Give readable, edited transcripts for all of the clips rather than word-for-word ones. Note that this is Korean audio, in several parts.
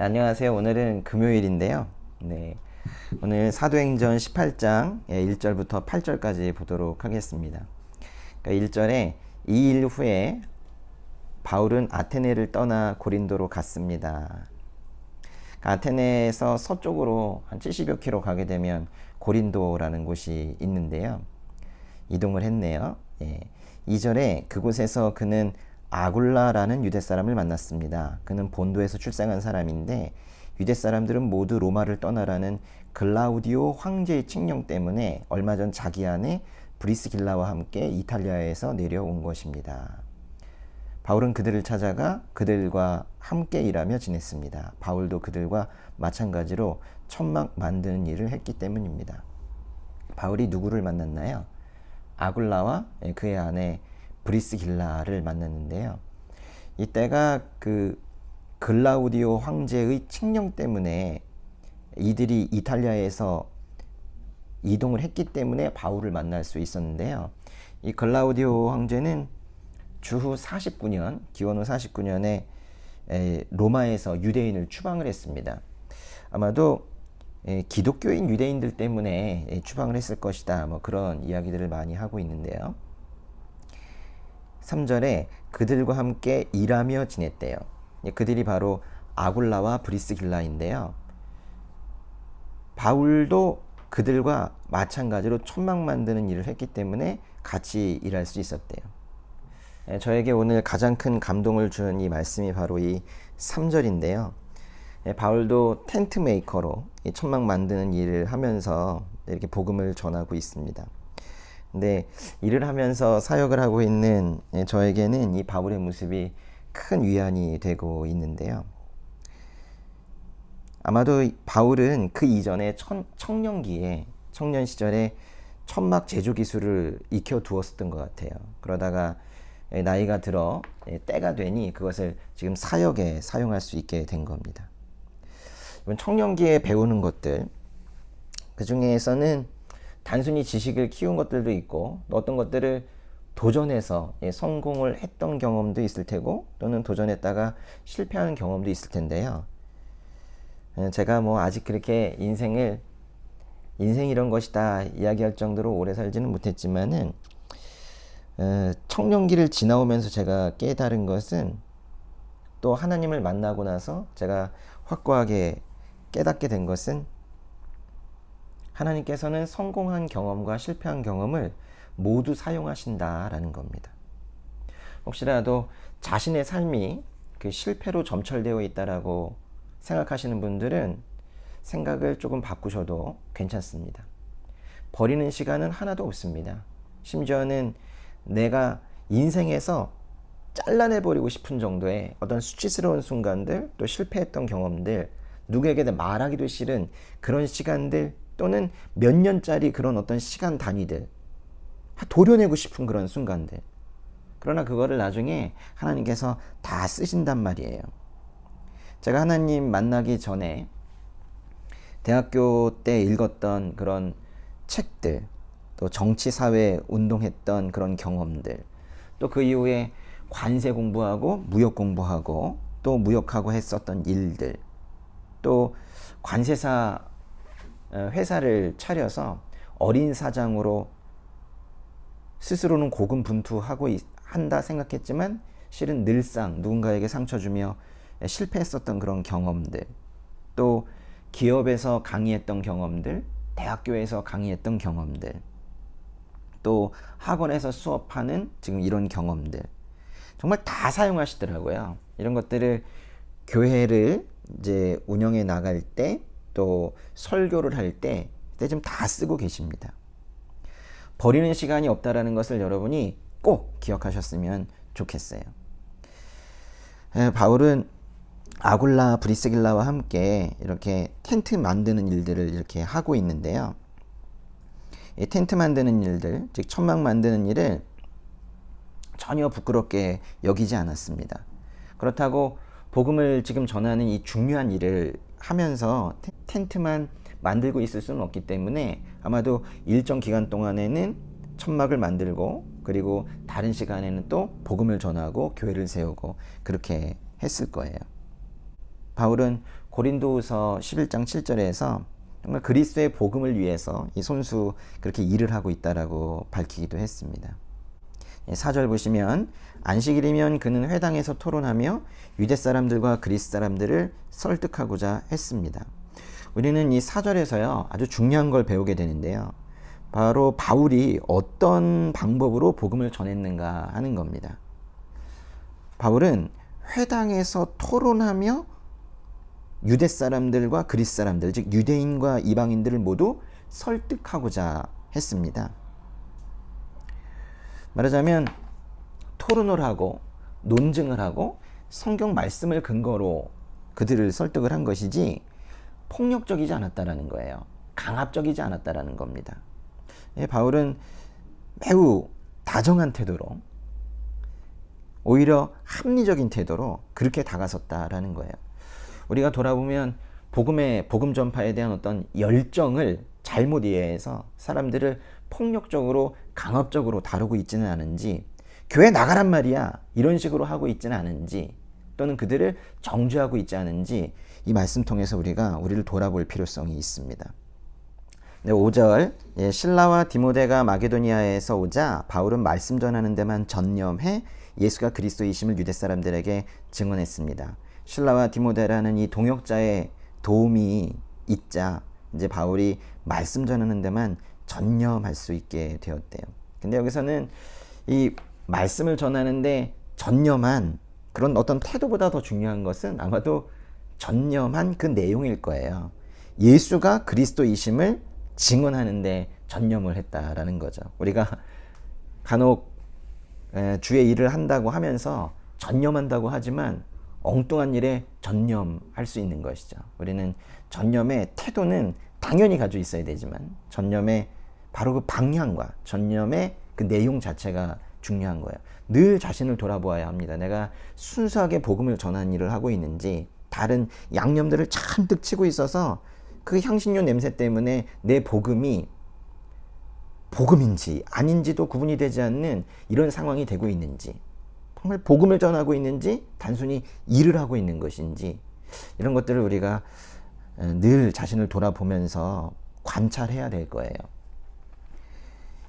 안녕하세요. 오늘은 금요일인데요. 네, 오늘 사도행전 18장 1절부터 8절까지 보도록 하겠습니다. 그러니까 1절에 이 일 후에 바울은 아테네를 떠나 고린도로 갔습니다. 그러니까 아테네에서 서쪽으로 한 70여 킬로 가게 되면 고린도라는 곳이 있는데요. 이동을 했네요. 2절에 그곳에서 그는 아굴라라는 유대 사람을 만났습니다. 그는 본도에서 출생한 사람인데 유대 사람들은 모두 로마를 떠나라는 글라우디오 황제의 칙령 때문에 얼마 전 자기 아내 브리스길라와 함께 이탈리아에서 내려온 것입니다. 바울은 그들을 찾아가 그들과 함께 일하며 지냈습니다. 바울도 그들과 마찬가지로 천막 만드는 일을 했기 때문입니다. 바울이 누구를 만났나요? 아굴라와 그의 아내 브리스길라를 만났는데요. 이때가 그 글라우디오 황제의 칙령 때문에 이들이 이탈리아에서 이동을 했기 때문에 바울을 만날 수 있었는데요. 이 글라우디오 황제는 주후 49년, 기원 후 49년에 로마에서 유대인을 추방을 했습니다. 아마도 기독교인 유대인들 때문에 추방을 했을 것이다. 뭐 그런 이야기들을 많이 하고 있는데요. 3절에 그들과 함께 일하며 지냈대요. 그들이 바로 아굴라와 브리스길라인데요. 바울도 그들과 마찬가지로 천막 만드는 일을 했기 때문에 같이 일할 수 있었대요. 저에게 오늘 가장 큰 감동을 주는 이 말씀이 바로 이 3절인데요. 바울도 텐트 메이커로 천막 만드는 일을 하면서 이렇게 복음을 전하고 있습니다. 근데 일을 하면서 사역을 하고 있는 저에게는 이 바울의 모습이 큰 위안이 되고 있는데요. 아마도 바울은 그 이전에 청년기에 청년 시절에 천막 제조 기술을 익혀두었었던 것 같아요. 그러다가 나이가 들어 때가 되니 그것을 지금 사역에 사용할 수 있게 된 겁니다. 이번 청년기에 배우는 것들, 그 중에서는 단순히 지식을 키운 것들도 있고 어떤 것들을 도전해서 성공을 했던 경험도 있을 테고 또는 도전했다가 실패하는 경험도 있을 텐데요. 제가 뭐 아직 그렇게 인생 이런 것이다 이야기할 정도로 오래 살지는 못했지만은 청년기를 지나오면서 제가 깨달은 것은 또 하나님을 만나고 나서 제가 확고하게 깨닫게 된 것은 하나님께서는 성공한 경험과 실패한 경험을 모두 사용하신다라는 겁니다. 혹시라도 자신의 삶이 그 실패로 점철되어 있다라고 생각하시는 분들은 생각을 조금 바꾸셔도 괜찮습니다. 버리는 시간은 하나도 없습니다. 심지어는 내가 인생에서 잘라내버리고 싶은 정도의 어떤 수치스러운 순간들, 또 실패했던 경험들, 누구에게든 말하기도 싫은 그런 시간들, 또는 몇 년짜리 그런 어떤 시간 단위들, 도려내고 싶은 그런 순간들. 그러나 그거를 나중에 하나님께서 다 쓰신단 말이에요. 제가 하나님 만나기 전에 대학교 때 읽었던 그런 책들, 또 정치, 사회 운동했던 그런 경험들, 또 그 이후에 관세 공부하고 무역 공부하고 또 무역하고 했었던 일들, 또 관세사 회사를 차려서 어린 사장으로 스스로는 고군분투하고 한다 생각했지만 실은 늘상 누군가에게 상처 주며 실패했었던 그런 경험들, 또 기업에서 강의했던 경험들, 대학교에서 강의했던 경험들, 또 학원에서 수업하는 지금 이런 경험들 정말 다 사용하시더라고요. 이런 것들을 교회를 이제 운영해 나갈 때, 또 설교를 할 때 좀 다 쓰고 계십니다. 버리는 시간이 없다라는 것을 여러분이 꼭 기억하셨으면 좋겠어요. 바울은 아굴라 브리스길라와 함께 이렇게 텐트 만드는 일들을 이렇게 하고 있는데요. 이 텐트 만드는 일들, 즉 천막 만드는 일을 전혀 부끄럽게 여기지 않았습니다. 그렇다고 복음을 지금 전하는 이 중요한 일을 하면서 텐트만 만들고 있을 수는 없기 때문에 아마도 일정 기간 동안에는 천막을 만들고 그리고 다른 시간에는 또 복음을 전하고 교회를 세우고 그렇게 했을 거예요. 바울은 고린도후서 11장 7절에서 정말 그리스도의 복음을 위해서 이 손수 그렇게 일을 하고 있다라고 밝히기도 했습니다. 4절 보시면 안식일이면 그는 회당에서 토론하며 유대 사람들과 그리스 사람들을 설득하고자 했습니다. 우리는 이 4절에서요 아주 중요한 걸 배우게 되는데요. 바로 바울이 어떤 방법으로 복음을 전했는가 하는 겁니다. 바울은 회당에서 토론하며 유대 사람들과 그리스 사람들, 즉 유대인과 이방인들을 모두 설득하고자 했습니다. 말하자면 토론을 하고 논증을 하고 성경 말씀을 근거로 그들을 설득을 한 것이지 폭력적이지 않았다라는 거예요. 강압적이지 않았다라는 겁니다. 바울은 매우 다정한 태도로 오히려 합리적인 태도로 그렇게 다가섰다라는 거예요. 우리가 돌아보면 복음 전파에 대한 어떤 열정을 잘못 이해해서 사람들을 폭력적으로 강압적으로 다루고 있지는 않은지, 교회 나가란 말이야 이런 식으로 하고 있지는 않은지, 또는 그들을 정죄하고 있지 않은지 이 말씀 통해서 우리를 돌아볼 필요성이 있습니다. 5절 실라와 디모데가 마게도니아에서 오자 바울은 말씀 전하는 데만 전념해 예수가 그리스도이심을 유대 사람들에게 증언했습니다. 실라와 디모데라는 이 동역자의 도움이 있자 이제 바울이 말씀 전하는 데만 전념할 수 있게 되었대요. 근데 여기서는 이 말씀을 전하는데 전념한 그런 어떤 태도보다 더 중요한 것은 아마도 전념한 그 내용일 거예요. 예수가 그리스도이심을 증언하는데 전념을 했다라는 거죠. 우리가 간혹 주의 일을 한다고 하면서 전념한다고 하지만 엉뚱한 일에 전념할 수 있는 것이죠. 우리는 전념의 태도는 당연히 가지고 있어야 되지만 전념의 바로 그 방향과 전념의 그 내용 자체가 중요한 거예요. 늘 자신을 돌아보아야 합니다. 내가 순수하게 복음을 전하는 일을 하고 있는지, 다른 양념들을 잔뜩 치고 있어서 그 향신료 냄새 때문에 내 복음이 복음인지 아닌지도 구분이 되지 않는 이런 상황이 되고 있는지, 정말 복음을 전하고 있는지 단순히 일을 하고 있는 것인지, 이런 것들을 우리가 늘 자신을 돌아보면서 관찰해야 될 거예요.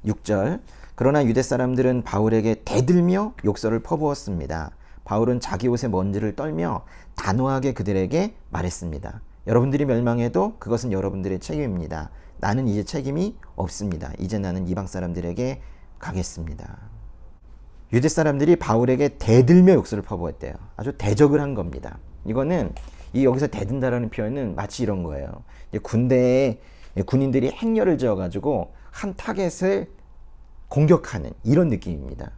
6절 그러나 유대 사람들은 바울에게 대들며 욕설을 퍼부었습니다. 바울은 자기 옷의 먼지를 떨며 단호하게 그들에게 말했습니다. 여러분들이 멸망해도 그것은 여러분들의 책임입니다. 나는 이제 책임이 없습니다. 이제 나는 이방 사람들에게 가겠습니다. 유대 사람들이 바울에게 대들며 욕설을 퍼부었대요. 아주 대적을 한 겁니다. 이거는 여기서 대든다라는 표현은 마치 이런 거예요. 군대에 군인들이 행렬을 지어가지고 한 타겟을 공격하는 이런 느낌입니다.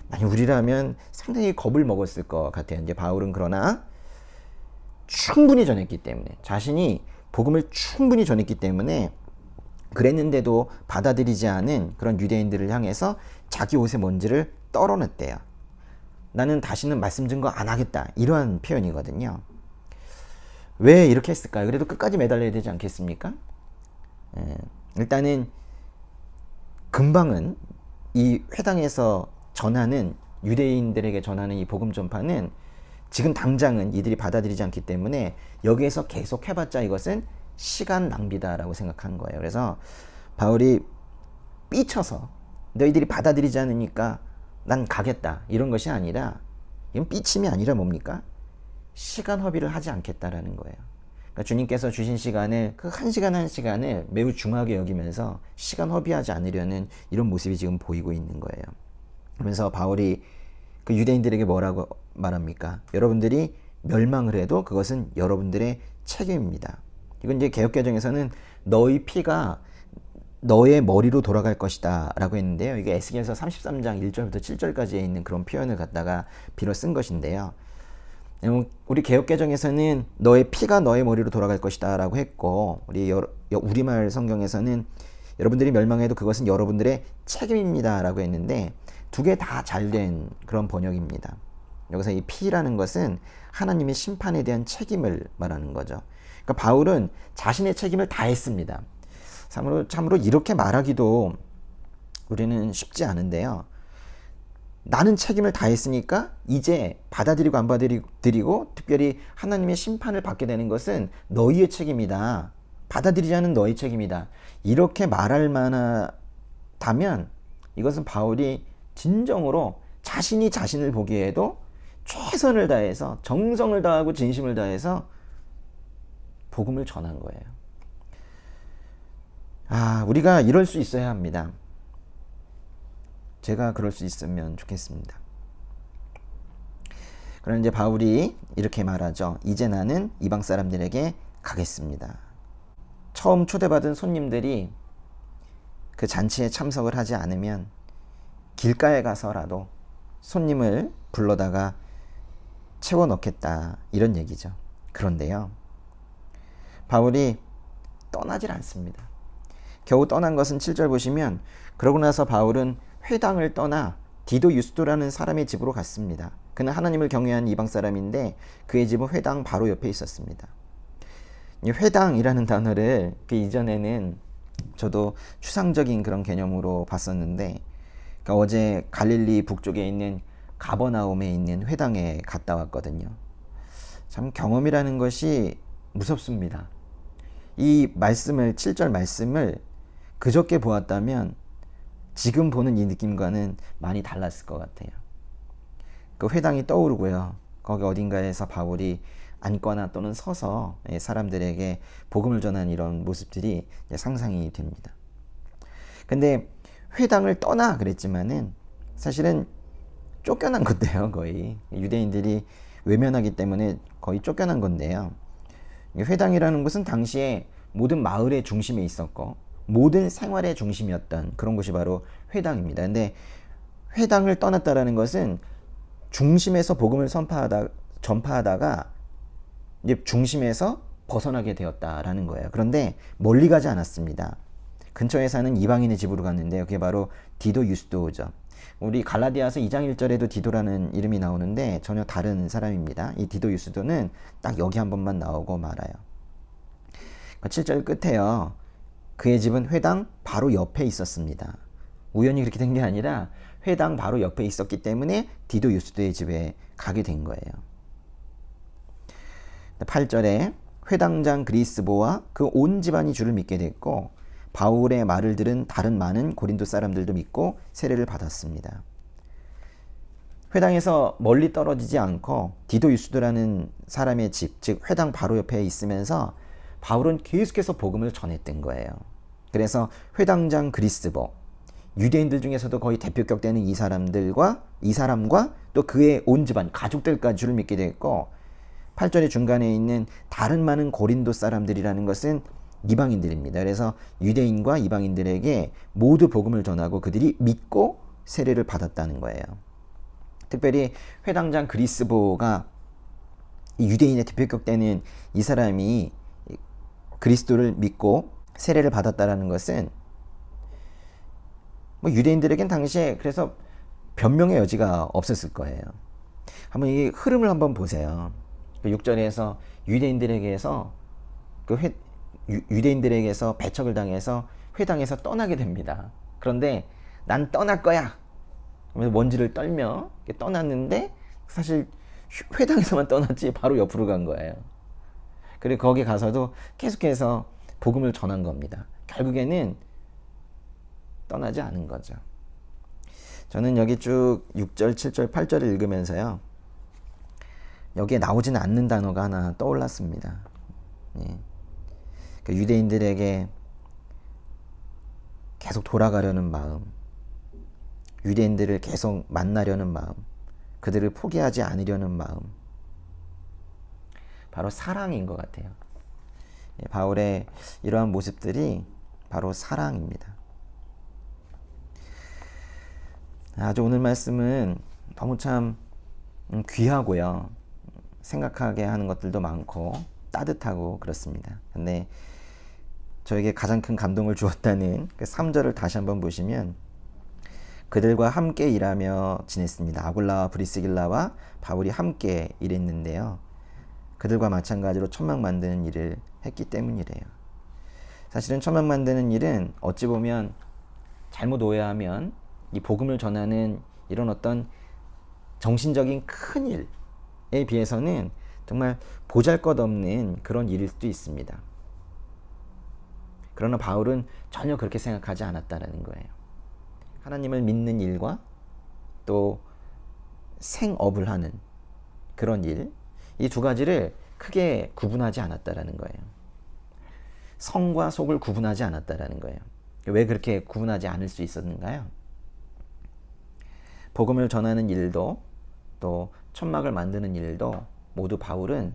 만약 우리라면 상당히 겁을 먹었을 것 같아요. 이제 바울은 그러나 충분히 전했기 때문에, 자신이 복음을 충분히 전했기 때문에 그랬는데도 받아들이지 않은 그런 유대인들을 향해서 자기 옷의 먼지를 떨어냈대요. 나는 다시는 말씀 증거 안 하겠다, 이러한 표현이거든요. 왜 이렇게 했을까요? 그래도 끝까지 매달려야 되지 않겠습니까? 일단은 금방은 이 회당에서 전하는, 유대인들에게 전하는 이 복음 전파는 지금 당장은 이들이 받아들이지 않기 때문에 여기에서 계속 해봤자 이것은 시간 낭비다라고 생각한 거예요. 그래서 바울이 삐쳐서 너희들이 받아들이지 않으니까 난 가겠다, 이런 것이 아니라, 이건 삐침이 아니라 뭡니까? 시간 허비를 하지 않겠다라는 거예요. 그러니까 주님께서 주신 시간을, 그 한 시간 한 시간을 매우 중하게 여기면서 시간 허비하지 않으려는 이런 모습이 지금 보이고 있는 거예요. 그러면서 바울이 그 유대인들에게 뭐라고 말합니까? 여러분들이 멸망을 해도 그것은 여러분들의 책임입니다. 이건 이제 개역개정에서는 너희 피가 너의 머리로 돌아갈 것이다 라고 했는데요. 이게 에스겔서 33장 1절부터 7절까지에 있는 그런 표현을 갖다가 빌어 쓴 것인데요. 우리 개역개정에서는 너의 피가 너의 머리로 돌아갈 것이다 라고 했고, 우리말 성경에서는 여러분들이 멸망해도 그것은 여러분들의 책임입니다 라고 했는데, 두 개 다 잘된 그런 번역입니다. 여기서 이 피라는 것은 하나님의 심판에 대한 책임을 말하는 거죠. 그러니까 바울은 자신의 책임을 다했습니다. 참으로 이렇게 말하기도 우리는 쉽지 않은데요. 나는 책임을 다했으니까 이제 받아들이고 안 받아들이고 특별히 하나님의 심판을 받게 되는 것은 너희의 책임이다. 받아들이지 않은 너희 책임이다. 이렇게 말할 만하다면 이것은 바울이 진정으로 자신이 자신을 보기에도 최선을 다해서 정성을 다하고 진심을 다해서 복음을 전한 거예요. 우리가 이럴 수 있어야 합니다. 제가 그럴 수 있으면 좋겠습니다. 그러나 이제 바울이 이렇게 말하죠. 이제 나는 이방 사람들에게 가겠습니다. 처음 초대받은 손님들이 그 잔치에 참석을 하지 않으면 길가에 가서라도 손님을 불러다가 채워 넣겠다, 이런 얘기죠. 그런데요, 바울이 떠나질 않습니다. 겨우 떠난 것은 7절 보시면, 그러고 나서 바울은 회당을 떠나 디도 유스도라는 사람의 집으로 갔습니다. 그는 하나님을 경외하는 이방 사람인데 그의 집은 회당 바로 옆에 있었습니다. 이 회당이라는 단어를 그 이전에는 저도 추상적인 그런 개념으로 봤었는데, 그러니까 어제 갈릴리 북쪽에 있는 가버나움에 있는 회당에 갔다 왔거든요. 참 경험이라는 것이 무섭습니다. 이 말씀을, 7절 말씀을 그저께 보았다면 지금 보는 이 느낌과는 많이 달랐을 것 같아요. 그 회당이 떠오르고요. 거기 어딘가에서 바울이 앉거나 또는 서서 사람들에게 복음을 전하는 이런 모습들이 상상이 됩니다. 근데 회당을 떠나 그랬지만은 사실은 쫓겨난 건데요. 거의 유대인들이 외면하기 때문에 거의 쫓겨난 건데요. 회당이라는 것은 당시에 모든 마을의 중심에 있었고 모든 생활의 중심이었던 그런 곳이 바로 회당입니다. 근데 회당을 떠났다라는 것은 중심에서 복음을 전파하다가 이제 중심에서 벗어나게 되었다라는 거예요. 그런데 멀리 가지 않았습니다. 근처에 사는 이방인의 집으로 갔는데요. 그게 바로 디도 유스도죠. 우리 갈라디아서 2장 1절에도 디도라는 이름이 나오는데 전혀 다른 사람입니다. 이 디도 유스도는 딱 여기 한 번만 나오고 말아요. 7절 끝에요. 그의 집은 회당 바로 옆에 있었습니다. 우연히 그렇게 된 게 아니라 회당 바로 옆에 있었기 때문에 디도 유스도의 집에 가게 된 거예요. 8절에 회당장 그리스보와 그 온 집안이 주를 믿게 됐고 바울의 말을 들은 다른 많은 고린도 사람들도 믿고 세례를 받았습니다. 회당에서 멀리 떨어지지 않고 디도 유스도라는 사람의 집, 즉 회당 바로 옆에 있으면서 바울은 계속해서 복음을 전했던 거예요. 그래서 회당장 그리스보, 유대인들 중에서도 거의 대표격 되는 이 사람과 또 그의 온 집안, 가족들까지 주를 믿게 됐고 8절의 중간에 있는 다른 많은 고린도 사람들이라는 것은 이방인들입니다. 그래서 유대인과 이방인들에게 모두 복음을 전하고 그들이 믿고 세례를 받았다는 거예요. 특별히 회당장 그리스보가 유대인의 대표격 되는 이 사람이 그리스도를 믿고 세례를 받았다는 것은 유대인들에겐 당시에 그래서 변명의 여지가 없었을 거예요. 한번 이 흐름을 한번 보세요. 6절에서 유대인들에게서 배척을 당해서 회당에서 떠나게 됩니다. 그런데 난 떠날 거야. 그러면서 먼지를 떨며 떠났는데 사실 회당에서만 떠났지 바로 옆으로 간 거예요. 그리고 거기 가서도 계속해서 복음을 전한 겁니다. 결국에는 떠나지 않은 거죠. 저는 여기 쭉 6절, 7절, 8절을 읽으면서요. 여기에 나오지는 않는 단어가 하나 떠올랐습니다. 예. 그 유대인들에게 계속 돌아가려는 마음, 유대인들을 계속 만나려는 마음, 그들을 포기하지 않으려는 마음, 바로 사랑인 것 같아요. 예, 바울의 이러한 모습들이 바로 사랑입니다. 아주 오늘 말씀은 너무 참 귀하고요. 생각하게 하는 것들도 많고 따뜻하고 그렇습니다. 근데 저에게 가장 큰 감동을 주었다는 그 3절을 다시 한번 보시면 그들과 함께 일하며 지냈습니다. 아굴라와 브리스길라와 바울이 함께 일했는데요. 그들과 마찬가지로 천막 만드는 일을 했기 때문이래요. 사실은 천막 만드는 일은 어찌 보면 잘못 오해하면 이 복음을 전하는 이런 어떤 정신적인 큰 일에 비해서는 정말 보잘것없는 그런 일일 수도 있습니다. 그러나 바울은 전혀 그렇게 생각하지 않았다는 거예요. 하나님을 믿는 일과 또 생업을 하는 그런 일, 이 두 가지를 크게 구분하지 않았다는 거예요. 성과 속을 구분하지 않았다는 거예요. 왜 그렇게 구분하지 않을 수 있었는가요? 복음을 전하는 일도 또 천막을 만드는 일도 모두 바울은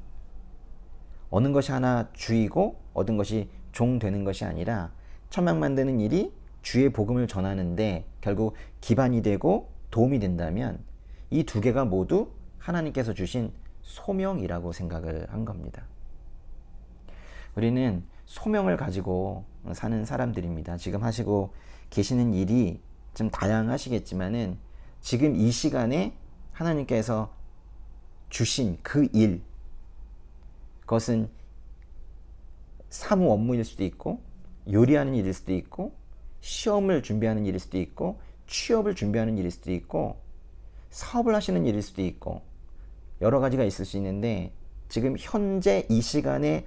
얻는 것이 하나 주이고 얻은 것이 종 되는 것이 아니라 천막 만드는 일이 주의 복음을 전하는데 결국 기반이 되고 도움이 된다면 이 두 개가 모두 하나님께서 주신 소명이라고 생각을 한 겁니다. 우리는 소명을 가지고 사는 사람들입니다. 지금 하시고 계시는 일이 좀 다양하시겠지만은 지금 이 시간에 하나님께서 주신 그 일, 그것은 사무 업무일 수도 있고 요리하는 일일 수도 있고 시험을 준비하는 일일 수도 있고 취업을 준비하는 일일 수도 있고 사업을 하시는 일일 수도 있고 여러 가지가 있을 수 있는데 지금 현재 이 시간에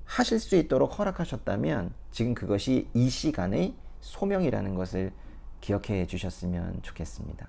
하실 수 있도록 허락하셨다면 지금 그것이 이 시간의 소명이라는 것을 기억해 주셨으면 좋겠습니다.